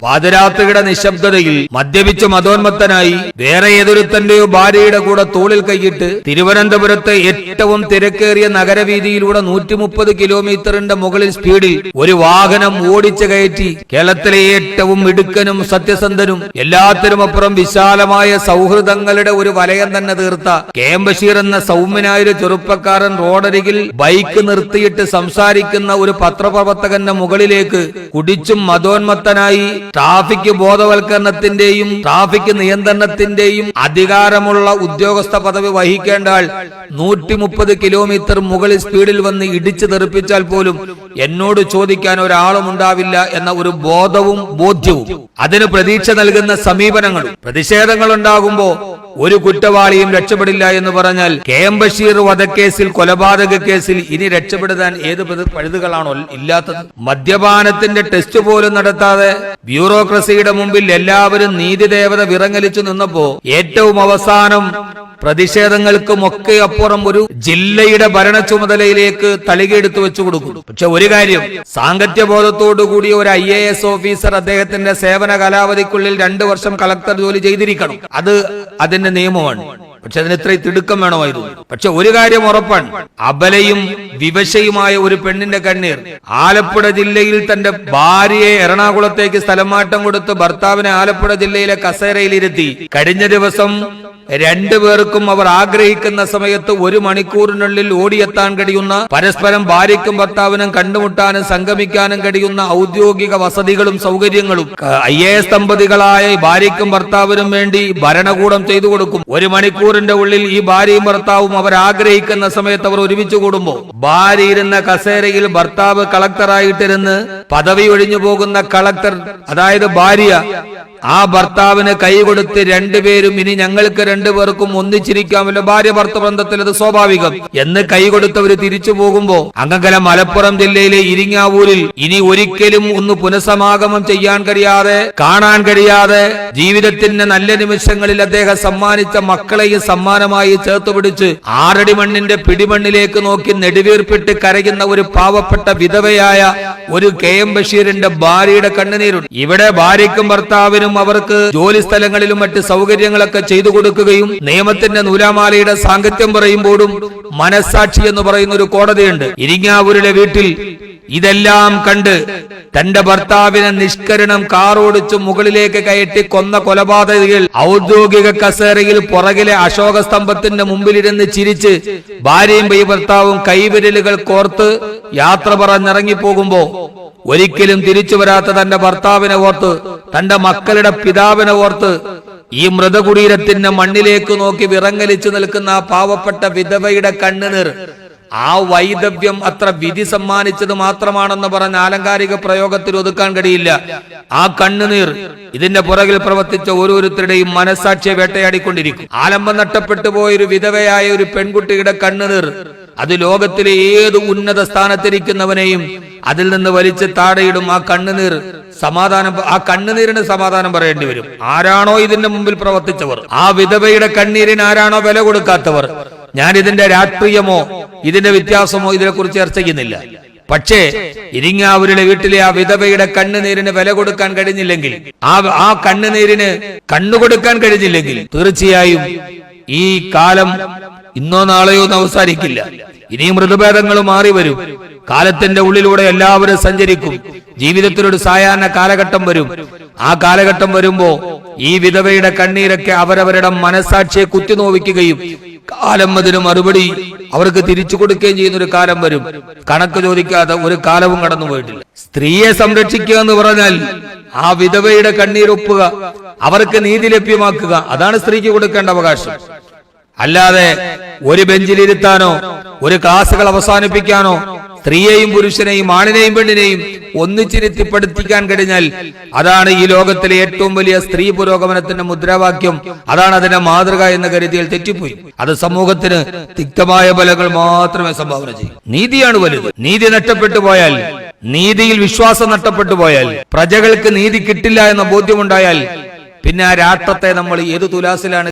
പാതിരാത്രിയുടെ നിശബ്ദതയിൽ മദ്യപിച്ച് മതോന്മത്തനായി വേറെ ഏതൊരുത്തന്റെയോ ഭാര്യയുടെ കൂടെ തോളിൽ കൈയിട്ട് തിരുവനന്തപുരത്തെ ഏറ്റവും തിരക്കേറിയ നഗരവീതിയിലൂടെ 130 കിലോമീറ്ററിന്റെ മുകളിൽ സ്പീഡിൽ ഒരു വാഹനം ഓടിച്ചു കയറ്റി കേരളത്തിലെ ഏറ്റവും മിടുക്കനും സത്യസന്ധനും എല്ലാത്തിനുമപ്പുറം വിശാലമായ സൗഹൃദങ്ങളുടെ ഒരു വലയം തന്നെ തീർത്ത കെ.എം. ബഷീർ എന്ന സൗമ്യനായൊരു ചെറുപ്പക്കാരൻ റോഡരികിൽ ബൈക്ക് നിർത്തിയിട്ട് സംസാരിക്കുന്ന ഒരു പത്രപ്രവർത്തകന്റെ മുകളിലേക്ക് കുടിച്ചും മതോന്മത്തനായി ട്രാഫിക് ബോധവൽക്കരണത്തിന്റെയും ട്രാഫിക് നിയന്ത്രണത്തിന്റെയും അധികാരമുള്ള ഉദ്യോഗസ്ഥ പദവി വഹിക്കേണ്ട ആൾ 130 കിലോമീറ്റർ മുകളിൽ സ്പീഡിൽ വന്ന് ഇടിച്ചു തെറിപ്പിച്ചാൽ പോലും എന്നോട് ചോദിക്കാൻ ഒരാളും ഉണ്ടാവില്ല എന്ന ഒരു ബോധ്യവും അതിന് പ്രതീക്ഷ നൽകുന്ന സമീപനങ്ങളും പ്രതിഷേധങ്ങൾ ഉണ്ടാകുമ്പോ ഒരു കുറ്റവാളിയും രക്ഷപ്പെടില്ല എന്ന് പറഞ്ഞാൽ കെ.എം. ബഷീർ വധക്കേസിൽ കൊലപാതക കേസിൽ ഇനി രക്ഷപ്പെടുത്താൻ ഏത് പഴുതുകളാണോ ഇല്ലാത്തത്? മദ്യപാനത്തിന്റെ ടെസ്റ്റ് പോലും നടത്താതെ ബ്യൂറോക്രസിയുടെ മുമ്പിൽ എല്ലാവരും നീതിദേവത വിറങ്ങലിച്ചു നിന്നപ്പോ ഏറ്റവും അവസാനം പ്രതിഷേധങ്ങൾക്കുമൊക്കെ അപ്പുറം ഒരു ജില്ലയുടെ ഭരണ ചുമതലയിലേക്ക് തളികയെടുത്തു വെച്ചു കൊടുക്കും. പക്ഷെ ഒരു കാര്യം, സാങ്കത്യബോധത്തോടു കൂടിയ ഒരു IAS ഓഫീസർ അദ്ദേഹത്തിന്റെ സേവന കാലാവധിക്കുള്ളിൽ 2 വർഷം കളക്ടർ ജോലി ചെയ്തിരിക്കണം. അത് അതിന്റെ നിയമമാണ്. പക്ഷെ അതിന് ഇത്രയും തിടുക്കം വേണമായിരുന്നു. പക്ഷെ ഒരു കാര്യം ഉറപ്പാണ്, അബലയും വിവശയുമായ ഒരു പെണ്ണിന്റെ കണ്ണീർ. ആലപ്പുഴ ജില്ലയിൽ തന്റെ ഭാര്യയെ എറണാകുളത്തേക്ക് സ്ഥലം മാറ്റം കൊടുത്ത് ഭർത്താവിനെ ആലപ്പുഴ ജില്ലയിലെ കസേരയിലിരുത്തി കഴിഞ്ഞ ദിവസം 2 പേർക്കും അവർ ആഗ്രഹിക്കുന്ന സമയത്ത് 1 മണിക്കൂറിനുള്ളിൽ ഓടിയെത്താൻ കഴിയുന്ന, പരസ്പരം ഭാര്യയ്ക്കും ഭർത്താവിനും കണ്ടുമുട്ടാനും സംഗമിക്കാനും കഴിയുന്ന ഔദ്യോഗിക വസതികളും സൗകര്യങ്ങളും IAS ദമ്പതികളായ ഭാര്യയ്ക്കും ഭർത്താവിനും വേണ്ടി ഭരണകൂടം ചെയ്തു കൊടുക്കും. 1 മണിക്കൂറിന്റെ ഉള്ളിൽ ഈ ഭാര്യയും ഭർത്താവും അവർ ആഗ്രഹിക്കുന്ന സമയത്ത് അവർ ഒരുമിച്ച് കൂടുമ്പോൾ ഭാര്യ ഇരുന്ന കസേരയിൽ ഭർത്താവ് കളക്ടറായിട്ടിരുന്ന് പദവി ഒഴിഞ്ഞു പോകുന്ന കളക്ടർ, അതായത് ഭാര്യ, ആ ഭർത്താവിന് കൈ കൊടുത്ത് 2 പേരും ഇനി ഞങ്ങൾക്ക് 2 പേർക്കും ഒന്നിച്ചിരിക്കാമല്ലോ, ഭാര്യ ഭർത്തൃ ബന്ധത്തിൽ അത് സ്വാഭാവികം എന്ന് കൈ കൊടുത്തവര് തിരിച്ചു പോകുമ്പോ അങ്ങകല മലപ്പുറം ജില്ലയിലെ ഇരിങ്ങാവൂരിൽ ഇനി ഒരിക്കലും ഒന്ന് പുനഃസമാഗമം ചെയ്യാൻ കഴിയാതെ, കാണാൻ കഴിയാതെ, ജീവിതത്തിന്റെ നല്ല നിമിഷങ്ങളിൽ അദ്ദേഹം സമ്മാനിച്ച മക്കളെയും സമ്മാനമായി ചേർത്തുപിടിച്ച് 6 അടി മണ്ണിന്റെ പിടിമണ്ണിലേക്ക് നോക്കി നെടുവീർപ്പിട്ട് കരയുന്ന ഒരു പാവപ്പെട്ട വിധവയായ ഒരു കെ.എം. ബഷീറിന്റെ ഭാര്യയുടെ കണ്ണുനീരുണ്ട്. ഇവിടെ ഭാര്യയ്ക്കും ഭർത്താവിനും അവർക്ക് ജോലി സ്ഥലങ്ങളിലും മറ്റ് സൗകര്യങ്ങളൊക്കെ ചെയ്തു കൊടുക്കുകയും നിയമത്തിന്റെ നൂലാമാലയുടെ സാങ്കത്യം പറയുമ്പോഴും മനസ്സാക്ഷി എന്ന് പറയുന്ന ഒരു കോടതിയുണ്ട്. ഇരിങ്ങാവൂരിലെ വീട്ടിൽ ഇതെല്ലാം കണ്ട് തന്റെ ഭർത്താവിനെ നിഷ്കരണം കാറോടിച്ച് മുകളിലേക്ക് കയറ്റി കൊന്ന കൊലപാതകികൾ ഔദ്യോഗിക കസേരയിൽ പുറകിലെ അശോക സ്തംഭത്തിന്റെ മുമ്പിലിരുന്ന് ചിരിച്ച് ഭാര്യയും ഭർത്താവും കൈവിരലുകൾ കോർത്ത് യാത്ര പറഞ്ഞിറങ്ങിപ്പോകുമ്പോ ഒരിക്കലും തിരിച്ചു വരാത്ത തന്റെ ഭർത്താവിനെ ഓർത്ത്, തന്റെ മക്കളുടെ പിതാവിനെ ഓർത്ത് ഈ മൃതകുടീരത്തിന്റെ മണ്ണിലേക്ക് നോക്കി വിറങ്ങലിച്ചു നിൽക്കുന്ന ആ പാവപ്പെട്ട വിധവയുടെ കണ്ണുനീർ, ആ വൈദവ്യം അത്ര വിധി സമ്മാനിച്ചത് മാത്രമാണെന്ന് പറഞ്ഞ ആലങ്കാരിക പ്രയോഗത്തിൽ ഒതുക്കാൻ കഴിയില്ല. ആ കണ്ണുനീർ ഇതിന്റെ പുറകിൽ പ്രവർത്തിച്ച ഓരോരുത്തരുടെയും മനസ്സാക്ഷിയെ വേട്ടയാടിക്കൊണ്ടിരിക്കും. ആലംബം നഷ്ടപ്പെട്ടു പോയൊരു വിധവയായ ഒരു പെൺകുട്ടിയുടെ കണ്ണുനീർ അത് ലോകത്തിലെ ഏത് ഉന്നത സ്ഥാനത്തിരിക്കുന്നവനെയും അതിൽ നിന്ന് വലിച്ച് താഴെയിടും. ആ കണ്ണുനീർ ആ കണ്ണുനീരിന് സമാധാനം പറയേണ്ടി വരും. ആരാണോ ഇതിന്റെ മുമ്പിൽ പ്രവർത്തിച്ചവർ, ആ വിധവയുടെ കണ്ണീരിന് ആരാണോ വില കൊടുക്കാത്തവർ, ഞാൻ ഇതിന്റെ രാഷ്ട്രീയമോ ഇതിന്റെ വ്യത്യാസമോ ഇതിനെക്കുറിച്ച് ചർച്ച ചെയ്യുന്നില്ല. പക്ഷേ ഇരിങ്ങാവൂരിലെ വീട്ടിലെ ആ വിധവയുടെ കണ്ണുനീരിന് വില കൊടുക്കാൻ കഴിഞ്ഞില്ലെങ്കിൽ, ആ കണ്ണുനീരിന് കണ്ണുകൊടുക്കാൻ കഴിഞ്ഞില്ലെങ്കിൽ തീർച്ചയായും ഈ കാലം ഇന്നോ നാളെയോ അവസാനിക്കില്ല. ഇനിയും ഋതുഭേദങ്ങൾ മാറി വരും. കാലത്തിന്റെ ഉള്ളിലൂടെ എല്ലാവരും സഞ്ചരിക്കും. ജീവിതത്തിലൊരു സായാഹ്ന കാലഘട്ടം വരും. ആ കാലഘട്ടം വരുമ്പോ ഈ വിധവയുടെ കണ്ണീരൊക്കെ അവരവരുടെ മനസ്സാക്ഷിയെ കുത്തിനോവിക്കുകയും കാലം അതിന് മറുപടി അവർക്ക് തിരിച്ചു കൊടുക്കുകയും ചെയ്യുന്ന ഒരു കാലം വരും. കണക്ക് ചോദിക്കാതെ ഒരു കാലവും കടന്നുപോയിട്ടില്ല. സ്ത്രീയെ സംരക്ഷിക്കുക എന്ന് പറഞ്ഞാൽ ആ വിധവയുടെ കണ്ണീരൊപ്പുക, അവർക്ക് നീതി ലഭ്യമാക്കുക, അതാണ് സ്ത്രീക്ക് കൊടുക്കേണ്ട അവകാശം. അല്ലാതെ ഒരു ബെഞ്ചിലിരുത്താനോ ഒരു ക്ലാസുകൾ അവസാനിപ്പിക്കാനോ സ്ത്രീയെയും പുരുഷനെയും ആണിനെയും പെണ്ണിനെയും ഒന്നിച്ചിരുത്തി പഠിപ്പിക്കാൻ കഴിഞ്ഞാൽ അതാണ് ഈ ലോകത്തിലെ ഏറ്റവും വലിയ സ്ത്രീ പുരോഗമനത്തിന്റെ മുദ്രാവാക്യം. അതാണ് അതിന്റെ മാതൃക എന്ന് കരുതിയാൽ തെറ്റിപ്പോയി. അത് സമൂഹത്തിന് തിക്തമായ ഫലങ്ങൾ മാത്രമേ സംഭാവന ചെയ്യൂ. നീതിയാണ് വലുത്. നീതി നഷ്ടപ്പെട്ടു പോയാൽ, നീതിയിൽ വിശ്വാസം നഷ്ടപ്പെട്ടു പോയാൽ, പ്രജകൾക്ക് നീതി കിട്ടില്ല എന്ന ബോധ്യമുണ്ടായാൽ പിന്നെ ആ രാഷ്ട്രത്തെ നമ്മൾ ഏത് തുലാസിലാണ്